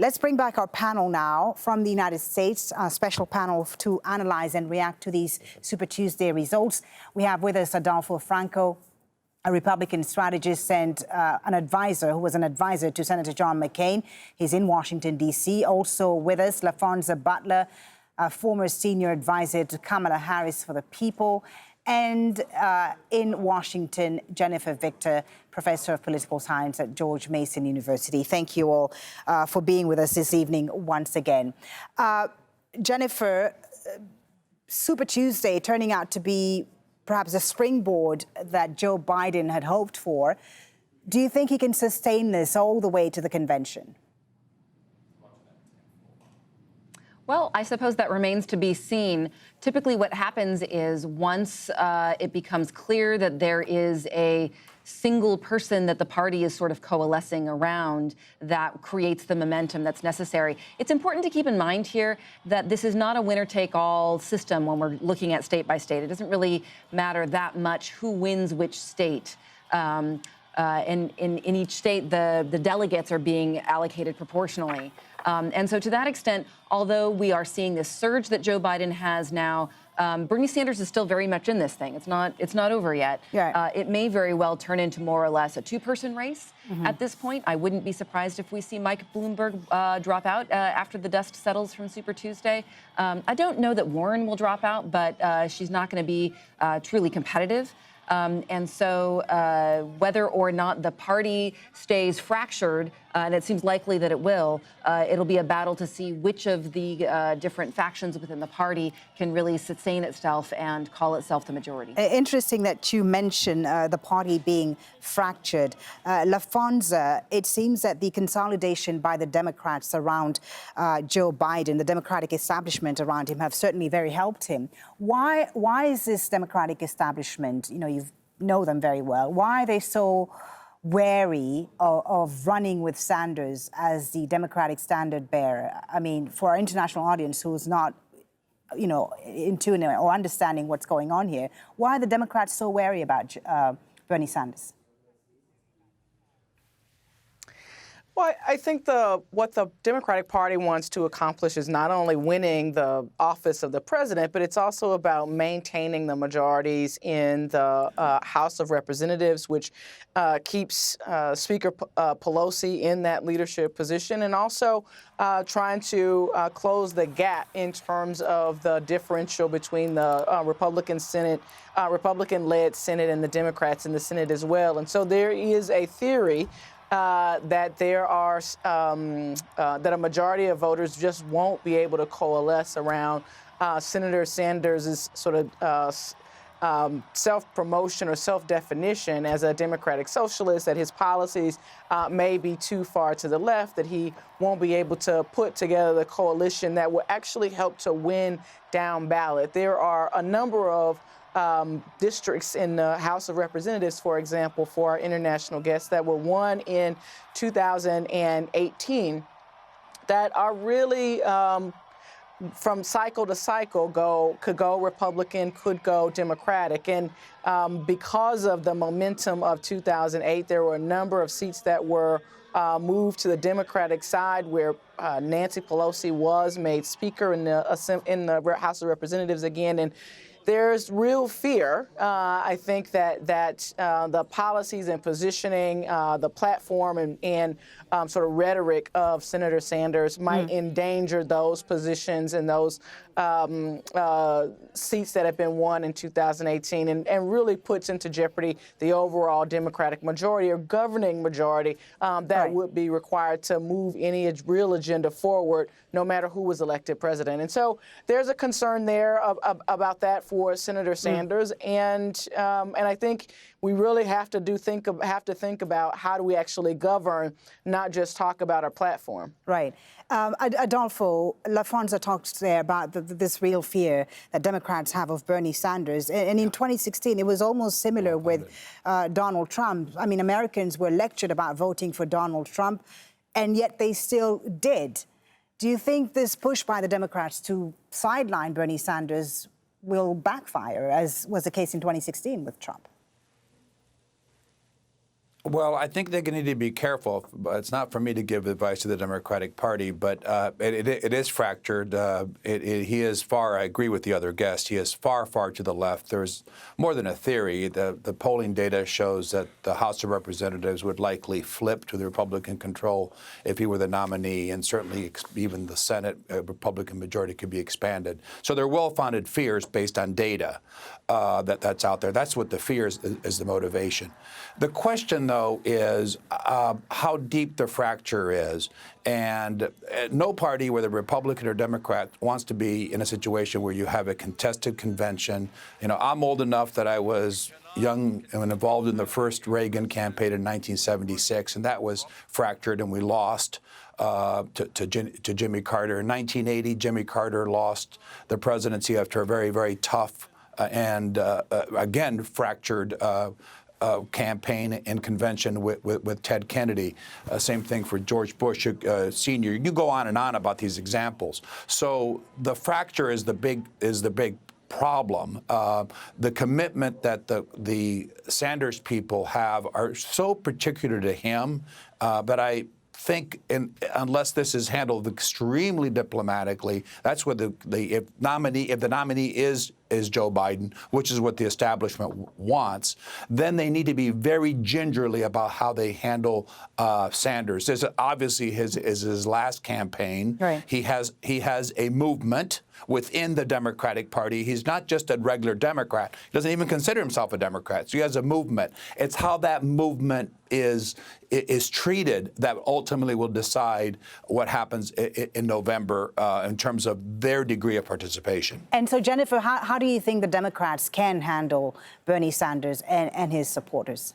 Let's bring back our panel now from the United States, a special panel to analyze and react to these Super Tuesday results. We have with us Adolfo Franco, a Republican strategist and an advisor who was an advisor to Senator John McCain. He's in Washington, D.C. Also with us, LaFonza Butler, a former senior advisor to Kamala Harris for the People. And in Washington, Jennifer Victor, professor of political science at George Mason University. Thank you all for being with us this evening once again. Jennifer, Super Tuesday turning out to be perhaps a springboard that Joe Biden had hoped for. Do you think he can sustain this all the way to the convention? Well, I suppose that remains to be seen. Typically what happens is once it becomes clear that there is a single person that the party is sort of coalescing around, that creates the momentum that's necessary. It's important to keep in mind here that this is not a winner-take-all system when we're looking at state by state. It doesn't really matter that much who wins which state. In each state, the delegates are being allocated proportionally. And so to that extent, although we are seeing this surge that Joe Biden has now, Bernie Sanders is still very much in this thing. It's not over yet. Yeah. It may very well turn into more or less a two-person race at this point. I wouldn't be surprised if we see Mike Bloomberg drop out after the dust settles from Super Tuesday. I don't know that Warren will drop out, but she's not going to be truly competitive. And so whether or not the party stays fractured, and it seems likely that it will, it'll be a battle to see which of the different factions within the party can really sustain itself and call itself the majority. Interesting that you mention the party being fractured. LaFonza, it seems that the consolidation by the Democrats around Joe Biden, the Democratic establishment around him, have certainly very helped him. Why is this Democratic establishment, you know them very well, why are they so wary of running with Sanders as the Democratic standard bearer? I mean, for our international audience who's not, in tune or understanding what's going on here, why are the Democrats so wary about Bernie Sanders? Well, I think what the Democratic Party wants to accomplish is not only winning the office of the president, but it's also about maintaining the majorities in the House of Representatives, which keeps Speaker Pelosi in that leadership position, and also trying to close the gap in terms of the differential between the Republican Senate, Republican-led Senate, and the Democrats in the Senate as well. And so there is a theory that there are that a majority of voters just won't be able to coalesce around Senator Sanders' sort of self-promotion or self-definition as a democratic socialist, that his policies may be too far to the left, that he won't be able to put together the coalition that will actually help to win down ballot. There are a number of districts in the House of Representatives, for example, for our international guests that were won in 2018 that are really from cycle to cycle could go Republican, could go Democratic. And because of the momentum of 2008, there were a number of seats that were moved to the Democratic side, where Nancy Pelosi was made Speaker in the House of Representatives again. And there's real fear, I think, that the policies and positioning, the platform and sort of rhetoric of Senator Sanders might endanger those positions and those seats that have been won in 2018 and really puts into jeopardy the overall Democratic majority or governing majority that would be required to move any real agenda forward, no matter who was elected president. And so there's a concern there about that for Senator Sanders, and I think we really have to think about how do we actually govern, not just talk about our platform. Right. Adolfo, LaFonza talked there about this real fear that Democrats have of Bernie Sanders. And in 2016, it was almost similar with Donald Trump. I mean, Americans were lectured about voting for Donald Trump, and yet they still did. Do you think this push by the Democrats to sideline Bernie Sanders will backfire, as was the case in 2016 with Trump? Well, I think they need to be careful. It's not for me to give advice to the Democratic Party, but it is fractured. He is far, I agree with the other guest, he is far, far to the left. There's more than a theory. The polling data shows that the House of Representatives would likely flip to the Republican control if he were the nominee, and certainly even the Senate Republican majority could be expanded. So there are well-founded fears based on data that's out there. That's what the fear is the motivation. The question, though, is how deep the fracture is. And no party, whether Republican or Democrat, wants to be in a situation where you have a contested convention. You know, I'm old enough that I was young and involved in the first Reagan campaign in 1976, and that was fractured, and we lost to Jimmy Carter. In 1980, Jimmy Carter lost the presidency after a very, very tough and again fractured campaign and convention with Ted Kennedy. Same thing for George Bush Sr. You go on and on about these examples. So the fracture is the big problem. The commitment that the Sanders people have are so particular to him that I think, unless this is handled extremely diplomatically, that's what if the nominee is Joe Biden, which is what the establishment wants, then they need to be very gingerly about how they handle Sanders. This obviously his last campaign. Right. He has a movement within the Democratic Party. He's not just a regular Democrat. He doesn't even consider himself a Democrat. So he has a movement. It's how that movement is treated that ultimately will decide what happens in November in terms of their degree of participation. And so, Jennifer, how do you think the Democrats can handle Bernie Sanders and his supporters?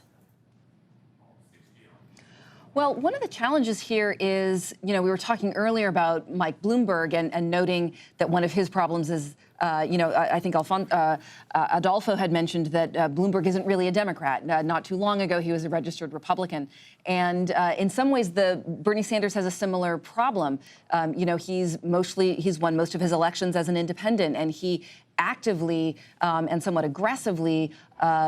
Well, one of the challenges here is, we were talking earlier about Mike Bloomberg and noting that one of his problems is, I think Adolfo had mentioned that Bloomberg isn't really a Democrat. Not too long ago, he was a registered Republican. And in some ways, Bernie Sanders has a similar problem. He's won most of his elections as an independent, and he actively and somewhat aggressively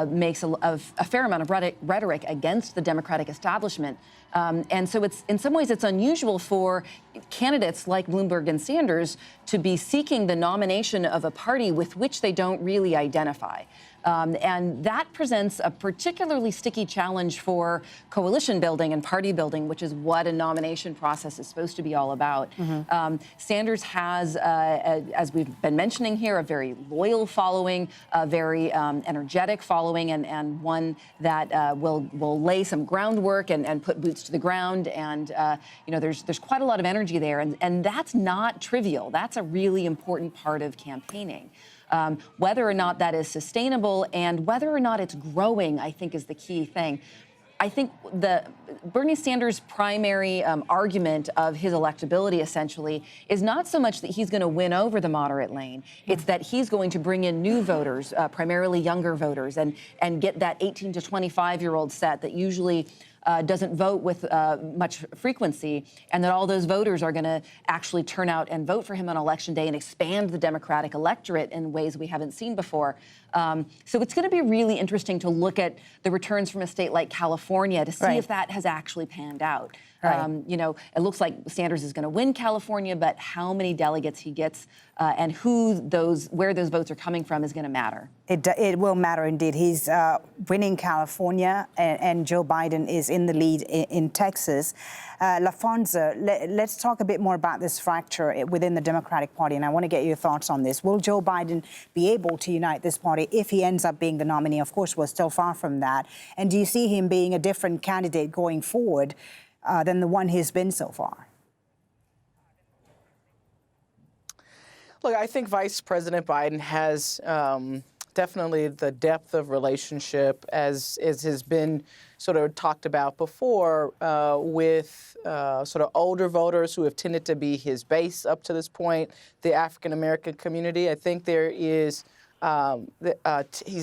makes a fair amount of rhetoric against the Democratic establishment. And so in some ways, it's unusual for candidates like Bloomberg and Sanders to be seeking the nomination of a party with which they don't really identify. And that presents a particularly sticky challenge for coalition building and party building, which is what a nomination process is supposed to be all about. Mm-hmm. Sanders has, as we've been mentioning here, a very loyal following, a very energetic following, and one that will lay some groundwork and put boots to the ground. And there's quite a lot of energy there, and that's not trivial. That's a really important part of campaigning. Whether or not that is sustainable and whether or not it's growing, I think, is the key thing. I think Bernie Sanders' primary argument of his electability, essentially, is not so much that he's going to win over the moderate lane. It's that he's going to bring in new voters, primarily younger voters, and get that 18 to 25-year-old set that usually doesn't vote with much frequency, and that all those voters are going to actually turn out and vote for him on Election Day and expand the Democratic electorate in ways we haven't seen before. So it's going to be really interesting to look at the returns from a state like California to see if that has actually panned out. Right. It looks like Sanders is going to win California, but how many delegates he gets and where those votes are coming from is going to matter. It will matter indeed. He's winning California, and Joe Biden is in the lead in Texas. Lafonza, let's talk a bit more about this fracture within the Democratic Party, and I want to get your thoughts on this. Will Joe Biden be able to unite this party if he ends up being the nominee? Of course, we're still far from that. And do you see him being a different candidate going forward than the one he's been so far? Look, I think Vice President Biden has definitely the depth of relationship, as has been sort of talked about before, with sort of older voters who have tended to be his base up to this point, the African-American community. I think there is, he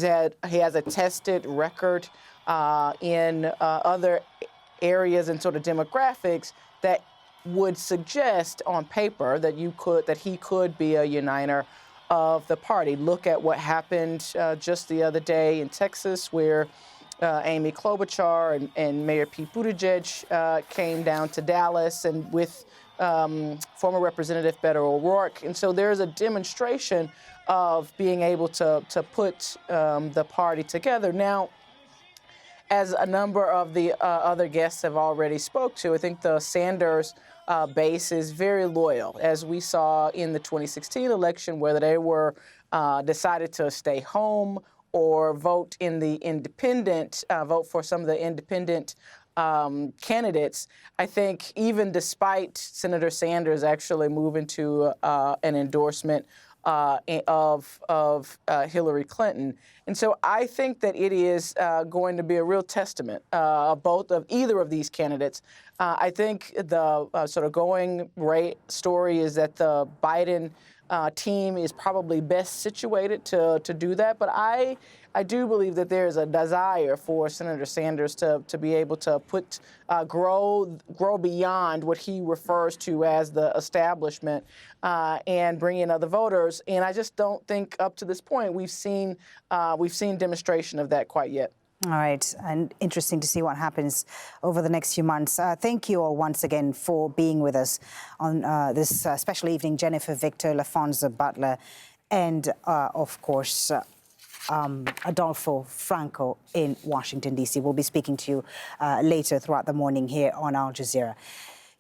has a tested record in other areas and sort of demographics that would suggest on paper that he could be a uniter of the party. Look at what happened just the other day in Texas, where Amy Klobuchar and Mayor Pete Buttigieg came down to Dallas, and with former Representative Beto O'Rourke. And so there's a demonstration of being able to put the party together. Now, as a number of the other guests have already spoke to, I think the Sanders base is very loyal, as we saw in the 2016 election, whether they were decided to stay home or vote in the independent, vote for some of the independent candidates. I think even despite Senator Sanders actually moving to an endorsement of Hillary Clinton. And so I think that it is going to be a real testament of either of these candidates. I think the sort of going rate story is that the Biden team is probably best situated to do that. But I do believe that there is a desire for Senator Sanders to be able to grow beyond what he refers to as the establishment and bring in other voters. And I just don't think up to this point we've seen demonstration of that quite yet. All right, and interesting to see what happens over the next few months. Thank you all once again for being with us on this special evening. Jennifer Victor, LaFonza Butler, and of course, Adolfo Franco in Washington, D.C. We'll be speaking to you later throughout the morning here on Al Jazeera.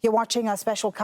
You're watching our special coverage.